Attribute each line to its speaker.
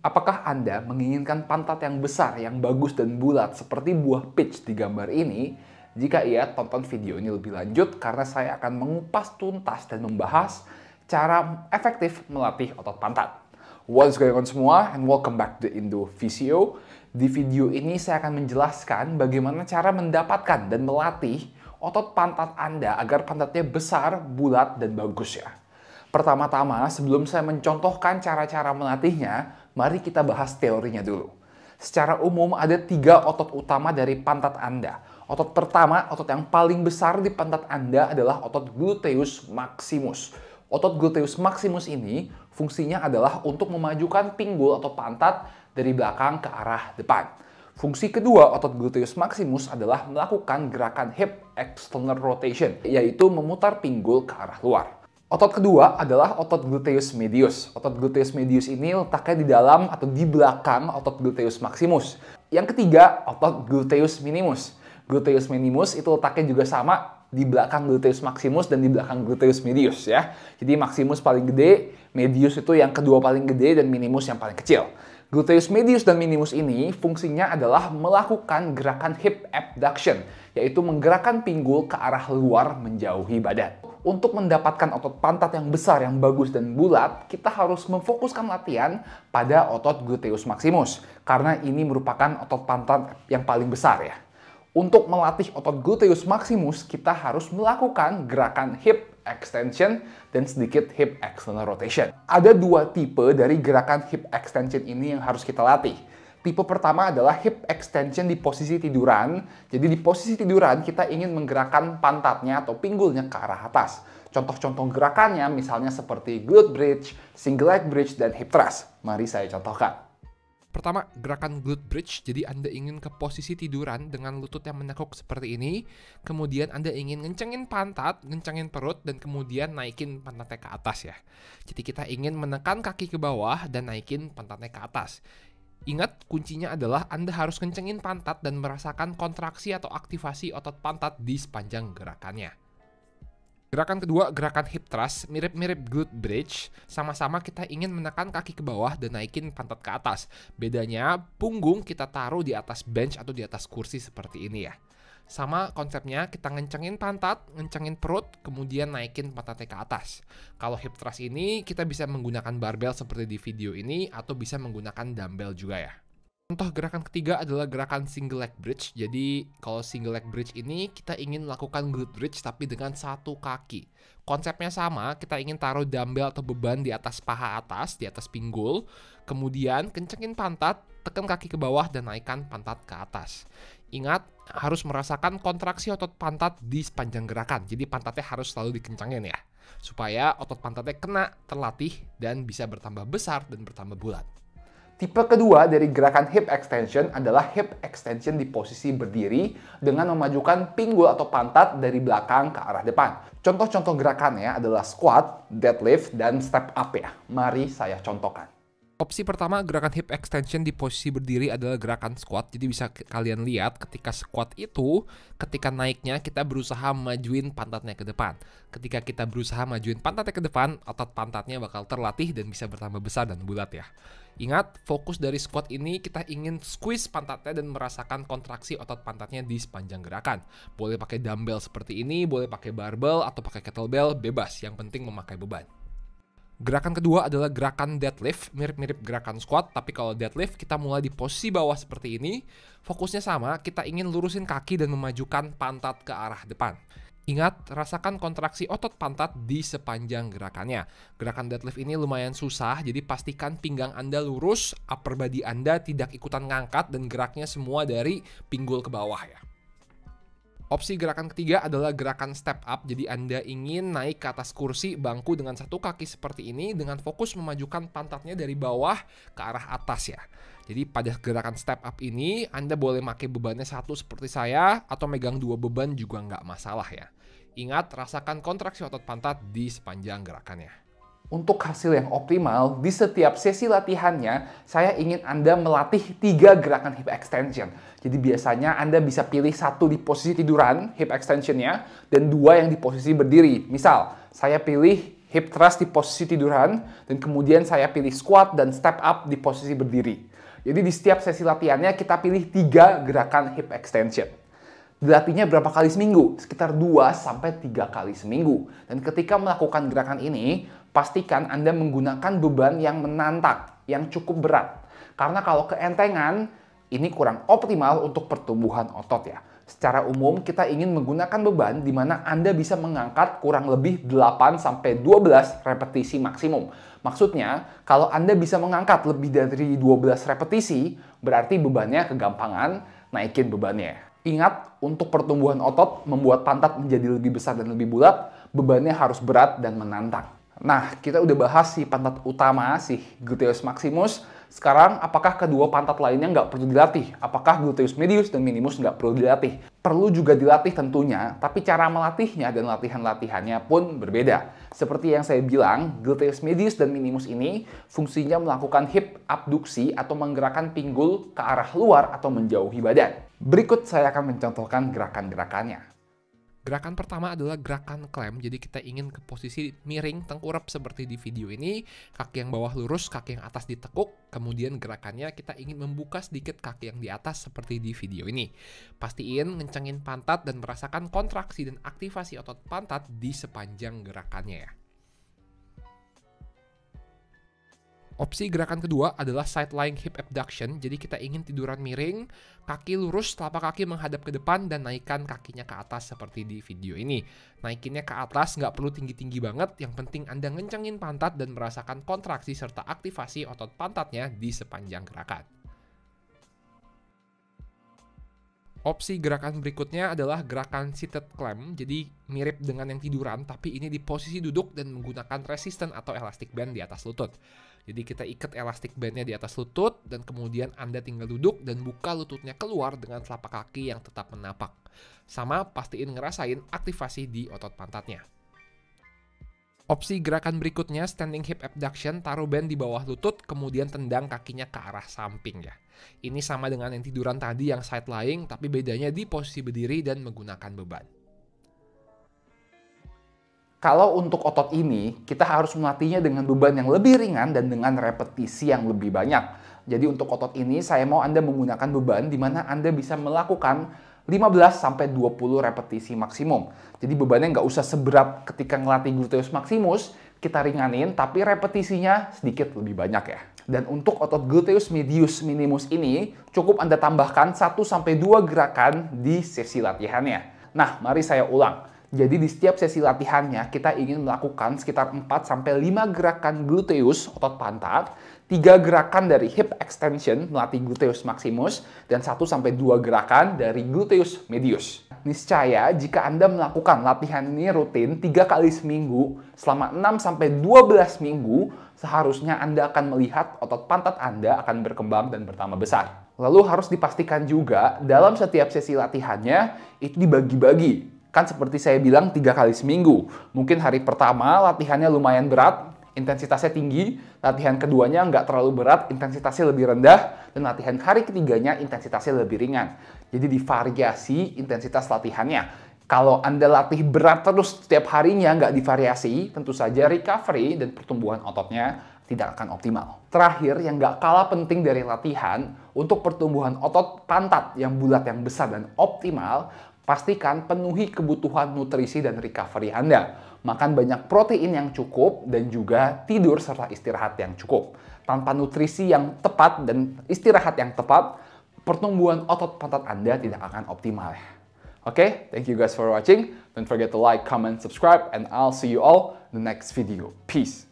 Speaker 1: Apakah Anda menginginkan pantat yang besar, yang bagus dan bulat seperti buah peach di gambar ini? Jika iya, tonton video ini lebih lanjut karena saya akan mengupas tuntas dan membahas cara efektif melatih otot pantat. What's going on semua, and welcome back to Indo Physio. Di video ini saya akan menjelaskan bagaimana cara mendapatkan dan melatih otot pantat Anda agar pantatnya besar, bulat, dan bagus ya. Pertama-tama, sebelum saya mencontohkan cara-cara melatihnya, mari kita bahas teorinya dulu. Secara umum, ada 3 otot utama dari pantat Anda. Otot pertama, otot yang paling besar di pantat Anda adalah otot gluteus maximus. Otot gluteus maximus ini fungsinya adalah untuk memajukan pinggul atau pantat dari belakang ke arah depan. Fungsi kedua otot gluteus maximus adalah melakukan gerakan hip external rotation, yaitu memutar pinggul ke arah luar. Otot kedua adalah otot gluteus medius. Otot gluteus medius ini letaknya di dalam atau di belakang otot gluteus maximus. Yang ketiga, otot gluteus minimus. Gluteus minimus itu letaknya juga sama di belakang gluteus maximus dan di belakang gluteus medius ya. Jadi maximus paling gede, medius itu yang kedua paling gede, dan minimus yang paling kecil. Gluteus medius dan minimus ini fungsinya adalah melakukan gerakan hip abduction, yaitu menggerakkan pinggul ke arah luar menjauhi badan. Untuk mendapatkan otot pantat yang besar, yang bagus dan bulat, kita harus memfokuskan latihan pada otot gluteus maximus, karena ini merupakan otot pantat yang paling besar ya. Untuk melatih otot gluteus maximus, kita harus melakukan gerakan hip extension dan sedikit hip external rotation. Ada 2 tipe dari gerakan hip extension ini yang harus kita latih. Tipe pertama adalah hip extension di posisi tiduran. Jadi di posisi tiduran kita ingin menggerakkan pantatnya atau pinggulnya ke arah atas. Contoh-contoh gerakannya misalnya seperti glute bridge, single leg bridge, dan hip thrust. Mari saya contohkan.
Speaker 2: Pertama, gerakan glute bridge. Jadi Anda ingin ke posisi tiduran dengan lutut yang menekuk seperti ini. Kemudian Anda ingin ngencengin pantat, ngencengin perut, dan kemudian naikin pantatnya ke atas ya. Jadi kita ingin menekan kaki ke bawah dan naikin pantatnya ke atas. Ingat, kuncinya adalah Anda harus kencengin pantat dan merasakan kontraksi atau aktivasi otot pantat di sepanjang gerakannya. Gerakan kedua, gerakan hip thrust, mirip-mirip glute bridge. Sama-sama kita ingin menekan kaki ke bawah dan naikin pantat ke atas. Bedanya, punggung kita taruh di atas bench atau di atas kursi seperti ini ya. Sama konsepnya, kita ngencengin pantat, ngencengin perut, kemudian naikin pantatnya ke atas. Kalau hip thrust ini, kita bisa menggunakan barbel seperti di video ini, atau bisa menggunakan dumbbell juga ya. Contoh gerakan ketiga adalah gerakan single leg bridge. Jadi kalau single leg bridge ini kita ingin melakukan glute bridge tapi dengan satu kaki. Konsepnya sama, kita ingin taruh dumbbell atau beban di atas paha atas, di atas pinggul. Kemudian kencengin pantat, tekan kaki ke bawah dan naikkan pantat ke atas. Ingat, harus merasakan kontraksi otot pantat di sepanjang gerakan. Jadi pantatnya harus selalu dikencangin ya. Supaya otot pantatnya kena, terlatih, dan bisa bertambah besar dan bertambah bulat.
Speaker 1: Tipe kedua dari gerakan hip extension adalah hip extension di posisi berdiri dengan memajukan pinggul atau pantat dari belakang ke arah depan. Contoh-contoh gerakannya adalah squat, deadlift, dan step up ya. Mari saya contohkan.
Speaker 2: Opsi pertama, gerakan hip extension di posisi berdiri adalah gerakan squat. Jadi bisa kalian lihat ketika squat itu, ketika naiknya kita berusaha majuin pantatnya ke depan. Ketika kita berusaha majuin pantatnya ke depan, otot pantatnya bakal terlatih dan bisa bertambah besar dan bulat ya. Ingat, fokus dari squat ini kita ingin squeeze pantatnya dan merasakan kontraksi otot pantatnya di sepanjang gerakan. Boleh pakai dumbbell seperti ini, boleh pakai barbell atau pakai kettlebell, bebas. Yang penting memakai beban. Gerakan kedua adalah gerakan deadlift, mirip-mirip gerakan squat, tapi kalau deadlift kita mulai di posisi bawah seperti ini. Fokusnya sama, kita ingin lurusin kaki dan memajukan pantat ke arah depan. Ingat, rasakan kontraksi otot pantat di sepanjang gerakannya. Gerakan deadlift ini lumayan susah, jadi pastikan pinggang Anda lurus, upper body Anda tidak ikutan ngangkat, dan geraknya semua dari pinggul ke bawah ya. Opsi gerakan ketiga adalah gerakan step up. Jadi Anda ingin naik ke atas kursi bangku dengan satu kaki seperti ini dengan fokus memajukan pantatnya dari bawah ke arah atas ya. Jadi pada gerakan step up ini Anda boleh pakai bebannya satu seperti saya atau megang 2 beban juga nggak masalah ya. Ingat, rasakan kontraksi otot pantat di sepanjang gerakannya.
Speaker 1: Untuk hasil yang optimal, di setiap sesi latihannya, saya ingin Anda melatih 3 gerakan hip extension. Jadi biasanya Anda bisa pilih 1 di posisi tiduran, hip extensionnya, dan 2 yang di posisi berdiri. Misal, saya pilih hip thrust di posisi tiduran, dan kemudian saya pilih squat dan step up di posisi berdiri. Jadi di setiap sesi latihannya kita pilih 3 gerakan hip extension. Dilatihnya berapa kali seminggu? Sekitar 2-3 kali seminggu. Dan ketika melakukan gerakan ini, pastikan Anda menggunakan beban yang menantang, yang cukup berat. Karena kalau keentengan, ini kurang optimal untuk pertumbuhan otot ya. Secara umum, kita ingin menggunakan beban di mana Anda bisa mengangkat kurang lebih 8-12 repetisi maksimum. Maksudnya, kalau Anda bisa mengangkat lebih dari 12 repetisi, berarti bebannya kegampangan, naikin bebannya. Ingat, untuk pertumbuhan otot, membuat pantat menjadi lebih besar dan lebih bulat, bebannya harus berat dan menantang. Nah, kita udah bahas si pantat utama, si gluteus maximus. Sekarang, apakah kedua pantat lainnya nggak perlu dilatih? Apakah gluteus medius dan minimus nggak perlu dilatih? Perlu juga dilatih tentunya, tapi cara melatihnya dan latihan-latihannya pun berbeda. Seperti yang saya bilang, gluteus medius dan minimus ini fungsinya melakukan hip abduksi atau menggerakkan pinggul ke arah luar atau menjauhi badan. Berikut saya akan mencontohkan gerakan-gerakannya.
Speaker 2: Gerakan pertama adalah gerakan clamp, jadi kita ingin ke posisi miring tengkurap seperti di video ini, kaki yang bawah lurus, kaki yang atas ditekuk, kemudian gerakannya kita ingin membuka sedikit kaki yang di atas seperti di video ini. Pastiin ngencengin pantat dan merasakan kontraksi dan aktivasi otot pantat di sepanjang gerakannya ya. Opsi gerakan kedua adalah side lying hip abduction, jadi kita ingin tiduran miring, kaki lurus, telapak kaki menghadap ke depan, dan naikkan kakinya ke atas seperti di video ini. Naikinnya ke atas nggak perlu tinggi-tinggi banget, yang penting Anda ngencengin pantat dan merasakan kontraksi serta aktivasi otot pantatnya di sepanjang gerakan. Opsi gerakan berikutnya adalah gerakan seated clamp, jadi mirip dengan yang tiduran, tapi ini di posisi duduk dan menggunakan resistant atau elastic band di atas lutut. Jadi kita ikat elastic bandnya di atas lutut, dan kemudian Anda tinggal duduk dan buka lututnya keluar dengan telapak kaki yang tetap menapak. Sama, pastiin ngerasain aktivasi di otot pantatnya. Opsi gerakan berikutnya, standing hip abduction, taruh band di bawah lutut, kemudian tendang kakinya ke arah samping ya. Ini sama dengan yang tiduran tadi yang side lying, tapi bedanya di posisi berdiri dan menggunakan beban.
Speaker 1: Kalau untuk otot ini, kita harus melatihnya dengan beban yang lebih ringan dan dengan repetisi yang lebih banyak. Jadi untuk otot ini, saya mau Anda menggunakan beban di mana Anda bisa melakukan 15-20 repetisi maksimum. Jadi bebannya nggak usah seberat ketika ngelatih gluteus maximus, kita ringanin, tapi repetisinya sedikit lebih banyak ya. Dan untuk otot gluteus medius minimus ini, cukup Anda tambahkan 1-2 gerakan di sesi latihannya. Nah, mari saya ulang. Jadi di setiap sesi latihannya, kita ingin melakukan sekitar 4-5 gerakan gluteus, otot pantat, 3 gerakan dari hip extension, melatih gluteus maximus, dan 1-2 gerakan dari gluteus medius. Niscaya, jika Anda melakukan latihan ini rutin 3 kali seminggu, selama 6-12 minggu, seharusnya Anda akan melihat otot pantat Anda akan berkembang dan bertambah besar. Lalu harus dipastikan juga, dalam setiap sesi latihannya, itu dibagi-bagi. Kan seperti saya bilang 3 kali seminggu. Mungkin hari pertama latihannya lumayan berat, intensitasnya tinggi. Latihan keduanya nggak terlalu berat, intensitasnya lebih rendah. Dan latihan hari ketiganya intensitasnya lebih ringan. Jadi divariasi intensitas latihannya. Kalau Anda latih berat terus setiap harinya nggak divariasi, tentu saja recovery dan pertumbuhan ototnya tidak akan optimal. Terakhir, yang nggak kalah penting dari latihan, untuk pertumbuhan otot pantat yang bulat, yang besar, dan optimal, pastikan penuhi kebutuhan nutrisi dan recovery Anda. Makan banyak protein yang cukup dan juga tidur serta istirahat yang cukup. Tanpa nutrisi yang tepat dan istirahat yang tepat, pertumbuhan otot pantat Anda tidak akan optimal. Oke, thank you guys for watching. Don't forget to like, comment, subscribe, and I'll see you all in the next video. Peace.